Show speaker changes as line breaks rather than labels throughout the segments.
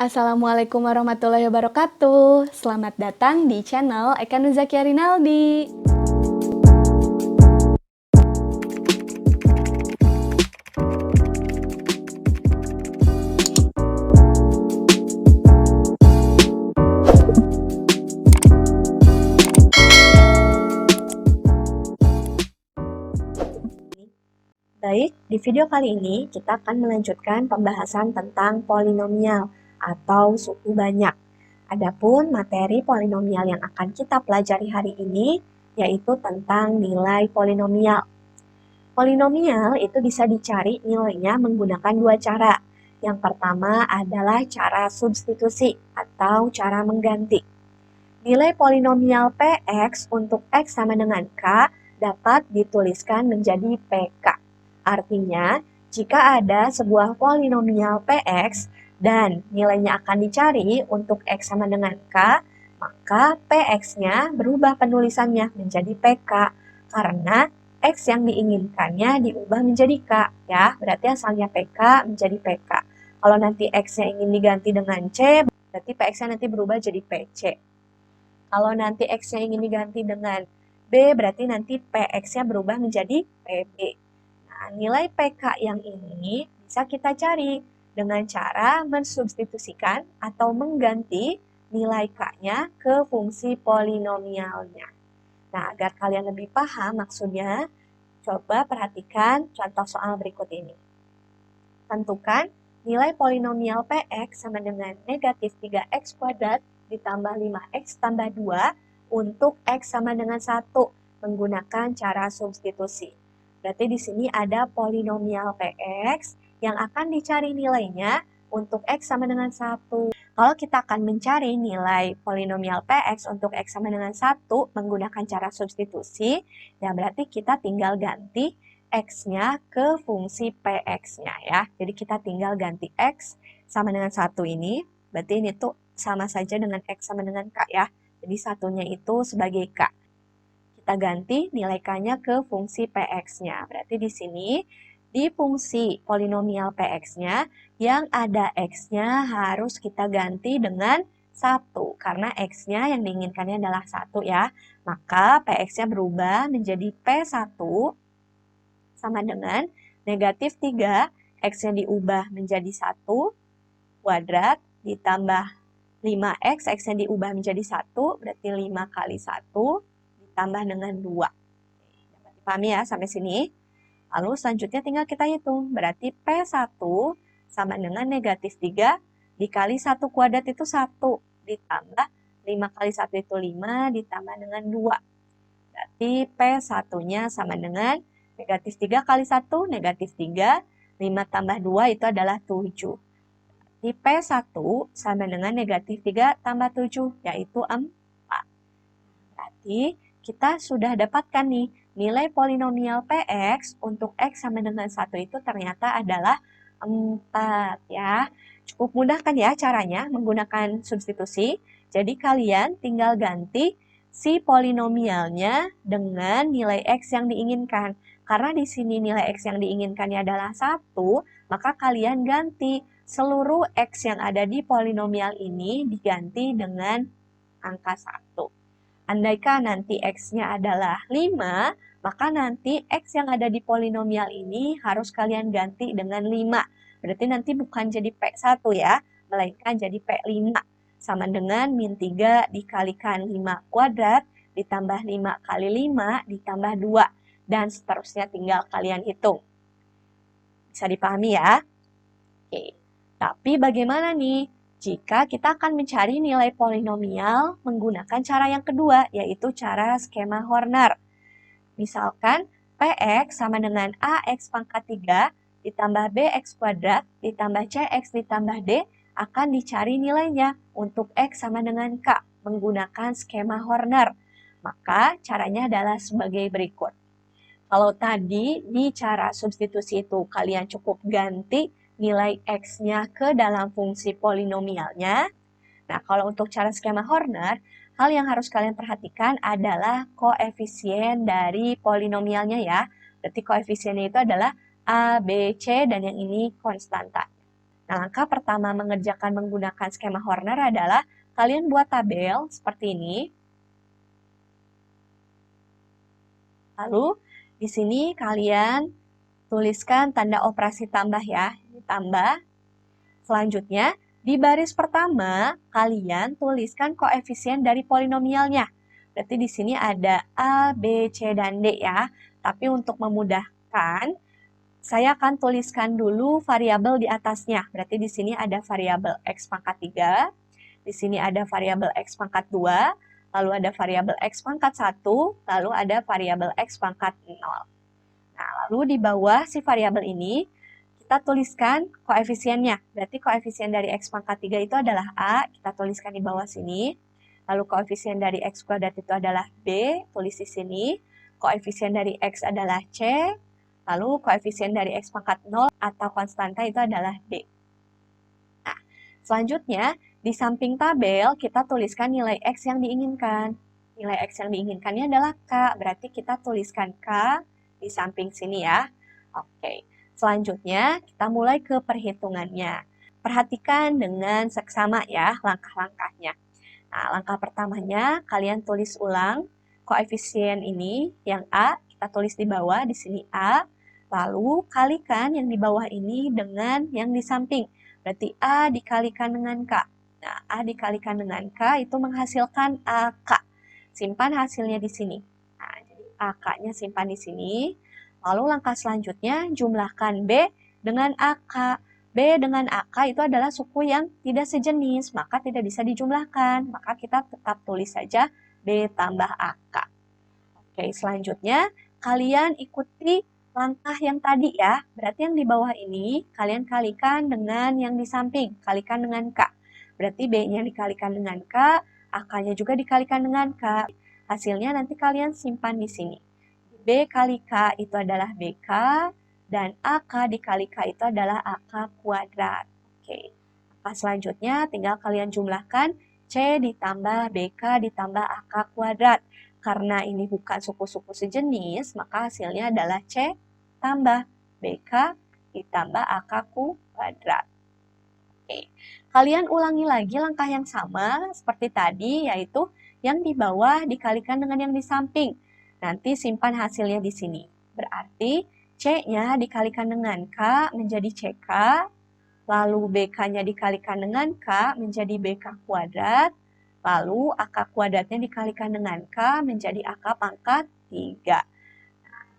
Assalamualaikum warahmatullahi wabarakatuh. Selamat datang di channel Eka Nuzakia Rinaldi.
Baik, di video kali ini kita akan melanjutkan pembahasan tentang polinomial atau suku banyak. Adapun materi polinomial yang akan kita pelajari hari ini yaitu tentang nilai polinomial. Polinomial itu bisa dicari nilainya menggunakan dua cara. Yang pertama adalah cara substitusi atau cara mengganti. Nilai polinomial Px untuk X sama dengan K dapat dituliskan menjadi PK. Artinya, jika ada sebuah polinomial Px dan nilainya akan dicari untuk X sama dengan K, maka Px-nya berubah penulisannya menjadi PK karena X yang diinginkannya diubah menjadi K, ya. Berarti asalnya PK menjadi PK. Kalau nanti X-nya ingin diganti dengan C, berarti Px-nya nanti berubah jadi PC. Kalau nanti X-nya ingin diganti dengan B, berarti nanti Px-nya berubah menjadi PB. Nah, nilai PK yang ini bisa kita cari dengan cara mensubstitusikan atau mengganti nilai K-nya ke fungsi polinomialnya. Nah, agar kalian lebih paham maksudnya, coba perhatikan contoh soal berikut ini. Tentukan nilai polinomial Px sama dengan negatif 3x kuadrat ditambah 5x tambah 2 untuk x sama dengan 1 menggunakan cara substitusi. Berarti di sini ada polinomial Px yang akan dicari nilainya untuk x sama dengan 1. Kalau kita akan mencari nilai polinomial Px untuk x sama dengan 1 menggunakan cara substitusi, ya berarti kita tinggal ganti X-nya ke fungsi Px-nya ya. Jadi kita tinggal ganti X sama dengan 1 ini, berarti ini tuh sama saja dengan X sama dengan K ya. Jadi satunya itu sebagai K. Kita ganti nilai K-nya ke fungsi Px-nya. Berarti di sini, di fungsi polinomial Px-nya, yang ada X-nya harus kita ganti dengan 1. Karena X-nya yang diinginkannya adalah 1 ya. Maka Px-nya berubah menjadi P1 sama dengan negatif 3, X-nya diubah menjadi 1 kuadrat ditambah 5x, X-nya diubah menjadi 1, berarti 5 kali 1 ditambah dengan 2. Dapat dipahami ya sampai sini? Lalu selanjutnya tinggal kita hitung, berarti P1 sama dengan negatif 3 dikali 1 kuadrat itu 1, ditambah 5 kali 1 itu 5, ditambah dengan 2. Berarti P1-nya sama dengan negatif 3 kali 1, negatif 3, 5 tambah 2 itu adalah 7. Berarti P1 sama dengan negatif 3 tambah 7, yaitu 4. Berarti kita sudah dapatkan nih, nilai polinomial Px untuk X sama dengan 1 itu ternyata adalah 4 ya. Cukup mudah kan ya caranya menggunakan substitusi. Jadi kalian tinggal ganti si polinomialnya dengan nilai X yang diinginkan. Karena di sini nilai X yang diinginkannya adalah 1, maka kalian ganti seluruh X yang ada di polinomial ini diganti dengan angka 1. Andaikan nanti X-nya adalah 5, maka nanti X yang ada di polinomial ini harus kalian ganti dengan 5. Berarti nanti bukan jadi P1 ya, melainkan jadi P5. Sama dengan min 3 dikalikan 5 kuadrat, ditambah 5 kali 5, ditambah 2. Dan seterusnya tinggal kalian hitung. Bisa dipahami ya? Oke. Tapi bagaimana nih jika kita akan mencari nilai polinomial menggunakan cara yang kedua, yaitu cara skema Horner. Misalkan Px sama dengan Ax pangkat 3 ditambah Bx kuadrat ditambah Cx ditambah D akan dicari nilainya untuk X sama dengan K menggunakan skema Horner. Maka caranya adalah sebagai berikut. Kalau tadi di cara substitusi itu kalian cukup ganti nilai X-nya ke dalam fungsi polinomialnya. Nah, kalau untuk cara skema Horner, hal yang harus kalian perhatikan adalah koefisien dari polinomialnya ya. Berarti koefisiennya itu adalah A, B, C, dan yang ini konstanta. Nah, langkah pertama mengerjakan menggunakan skema Horner adalah kalian buat tabel seperti ini. Lalu di sini kalian tuliskan tanda operasi tambah ya, ditambah. Selanjutnya, di baris pertama kalian tuliskan koefisien dari polinomialnya. Berarti di sini ada A, B, C, dan D ya. Tapi untuk memudahkan, saya akan tuliskan dulu variabel di atasnya. Berarti di sini ada variabel X pangkat 3, di sini ada variabel X pangkat 2, lalu ada variabel X pangkat 1, lalu ada variabel X pangkat 0. Nah, lalu di bawah si variabel ini, kita tuliskan koefisiennya. Berarti koefisien dari X pangkat 3 itu adalah A, kita tuliskan di bawah sini. Lalu koefisien dari X kuadrat itu adalah B, tulis di sini. Koefisien dari X adalah C, lalu koefisien dari X pangkat 0 atau konstanta itu adalah D. Nah, selanjutnya, di samping tabel kita tuliskan nilai X yang diinginkan. Nilai X yang diinginkannya adalah K, berarti kita tuliskan K di samping sini ya. Oke, selanjutnya kita mulai ke perhitungannya. Perhatikan dengan seksama ya langkah-langkahnya. Nah, langkah pertamanya kalian tulis ulang koefisien ini yang A, kita tulis di bawah, di sini A. Lalu kalikan yang di bawah ini dengan yang di samping. Berarti A dikalikan dengan K. Nah, A dikalikan dengan K itu menghasilkan AK. Simpan hasilnya di sini. Nah, jadi AK-nya simpan di sini. Lalu langkah selanjutnya jumlahkan B dengan AK. B dengan AK itu adalah suku yang tidak sejenis, maka tidak bisa dijumlahkan. Maka kita tetap tulis saja B tambah AK. Oke, selanjutnya kalian ikuti langkah yang tadi ya. Berarti yang di bawah ini kalian kalikan dengan yang di samping, kalikan dengan K. Berarti B-nya dikalikan dengan K, AK-nya juga dikalikan dengan K. Hasilnya nanti kalian simpan di sini. B kali K itu adalah BK, dan AK dikali K itu adalah AK kuadrat. Oke. Langkah selanjutnya tinggal kalian jumlahkan C ditambah BK ditambah AK kuadrat. Karena ini bukan suku-suku sejenis, maka hasilnya adalah C tambah BK ditambah AK kuadrat. Oke. Kalian ulangi lagi langkah yang sama seperti tadi, yaitu yang di bawah dikalikan dengan yang di samping. Nanti simpan hasilnya di sini. Berarti C-nya dikalikan dengan K menjadi CK, lalu BK-nya dikalikan dengan K menjadi BK kuadrat, lalu AK kuadratnya dikalikan dengan K menjadi AK pangkat 3.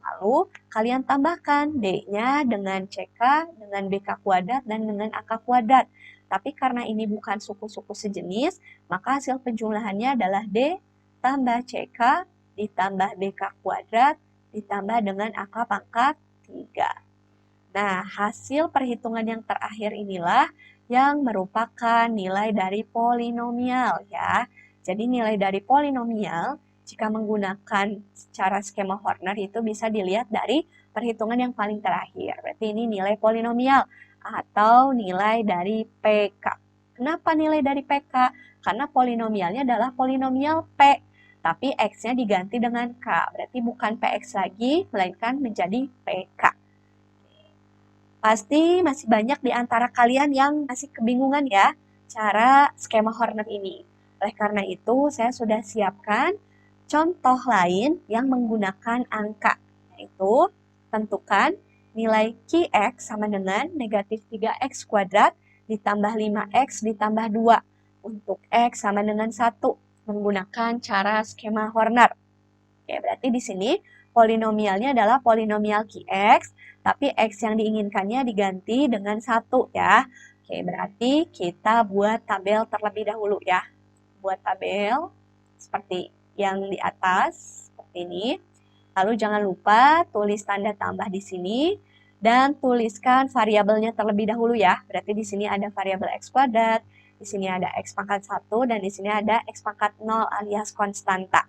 Lalu kalian tambahkan D-nya dengan CK, dengan BK kuadrat, dan dengan AK kuadrat. Tapi karena ini bukan suku-suku sejenis, maka hasil penjumlahannya adalah D tambah CK ditambah BK kuadrat ditambah dengan AK pangkat 3. Nah, hasil perhitungan yang terakhir inilah yang merupakan nilai dari polinomial ya. Jadi nilai dari polinomial jika menggunakan cara skema Horner itu bisa dilihat dari perhitungan yang paling terakhir. Berarti ini nilai polinomial atau nilai dari PK. Kenapa nilai dari PK? Karena polinomialnya adalah polinomial P, tapi X-nya diganti dengan K. Berarti bukan PX lagi, melainkan menjadi PK. Pasti masih banyak di antara kalian yang masih kebingungan ya cara skema Horner ini. Oleh karena itu, saya sudah siapkan contoh lain yang menggunakan angka, yaitu tentukan nilai Qx sama dengan negatif 3x kuadrat ditambah 5x ditambah 2 untuk x sama dengan 1 menggunakan cara skema Horner. Oke, berarti di sini polinomialnya adalah polinomial Qx, tapi X yang diinginkannya diganti dengan 1 ya. Oke, berarti kita buat tabel terlebih dahulu ya. Buat tabel seperti yang di atas, seperti ini. Lalu jangan lupa tulis tanda tambah di sini dan tuliskan variabelnya terlebih dahulu ya. Berarti di sini ada variabel X kuadrat, di sini ada X pangkat 1, dan di sini ada X pangkat 0 alias konstanta.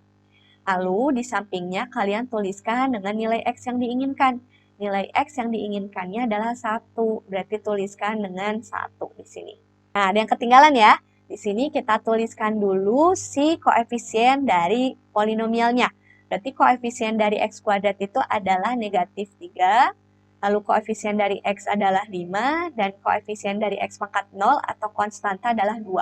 Lalu di sampingnya kalian tuliskan dengan nilai X yang diinginkan. Nilai X yang diinginkannya adalah 1, berarti tuliskan dengan 1 di sini. Nah, ada yang ketinggalan ya. Di sini kita tuliskan dulu si koefisien dari polinomialnya. Berarti koefisien dari X kuadrat itu adalah negatif 3, Lalu koefisien dari X adalah 5 dan koefisien dari X pangkat 0 atau konstanta adalah 2.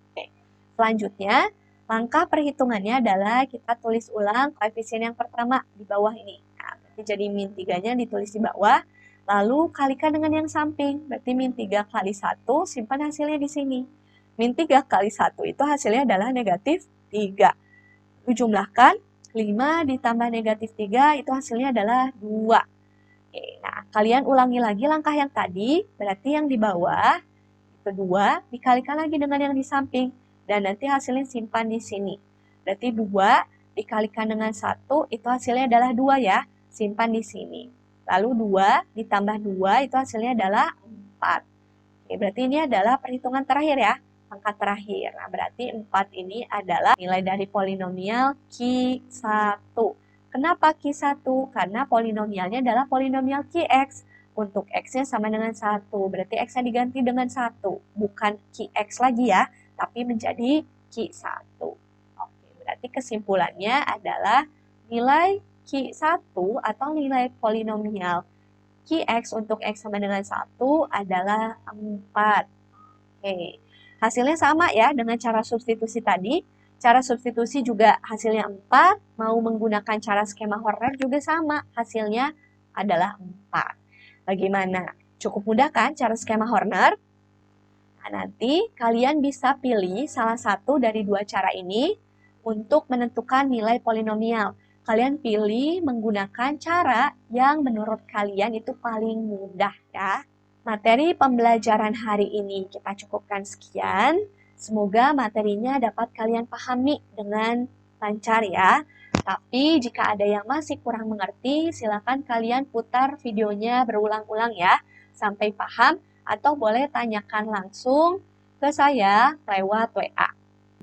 Oke. Selanjutnya, langkah perhitungannya adalah kita tulis ulang koefisien yang pertama di bawah ini. Nah, berarti jadi min 3-nya ditulis di bawah, lalu kalikan dengan yang samping. Berarti min 3 kali 1, simpan hasilnya di sini. Min 3 kali 1 itu hasilnya adalah negatif 3. Dijumlahkan, 5 ditambah negatif 3 itu hasilnya adalah 2. Oke, nah, kalian ulangi lagi langkah yang tadi, berarti yang di bawah, itu 2, dikalikan lagi dengan yang di samping, dan nanti hasilnya simpan di sini. Berarti 2 dikalikan dengan 1, itu hasilnya adalah 2 ya, simpan di sini. Lalu 2 ditambah 2, itu hasilnya adalah 4. Oke, berarti ini adalah perhitungan terakhir ya, angka terakhir. Nah, berarti 4 ini adalah nilai dari polinomial Q1. Kenapa Q1? Karena polinomialnya adalah polinomial Qx. Untuk X-nya sama dengan 1. Berarti X-nya diganti dengan 1. Bukan Qx lagi ya, tapi menjadi Q1. Oke, berarti kesimpulannya adalah nilai Q1 atau nilai polinomial Qx untuk X sama dengan 1 adalah 4. Oke, hasilnya sama ya dengan cara substitusi tadi. Cara substitusi juga hasilnya 4, mau menggunakan cara skema Horner juga sama, hasilnya adalah 4. Bagaimana? Cukup mudah kan cara skema Horner? Nah, nanti kalian bisa pilih salah satu dari dua cara ini untuk menentukan nilai polinomial. Kalian pilih menggunakan cara yang menurut kalian itu paling mudah ya. Materi pembelajaran hari ini kita cukupkan sekian. Semoga materinya dapat kalian pahami dengan lancar ya. Tapi jika ada yang masih kurang mengerti, silakan kalian putar videonya berulang-ulang ya, sampai paham, atau boleh tanyakan langsung ke saya lewat WA.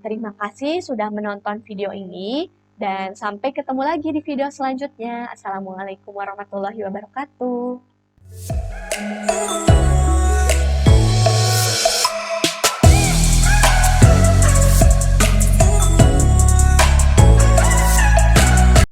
Terima kasih sudah menonton video ini, dan sampai ketemu lagi di video selanjutnya. Assalamualaikum warahmatullahi wabarakatuh.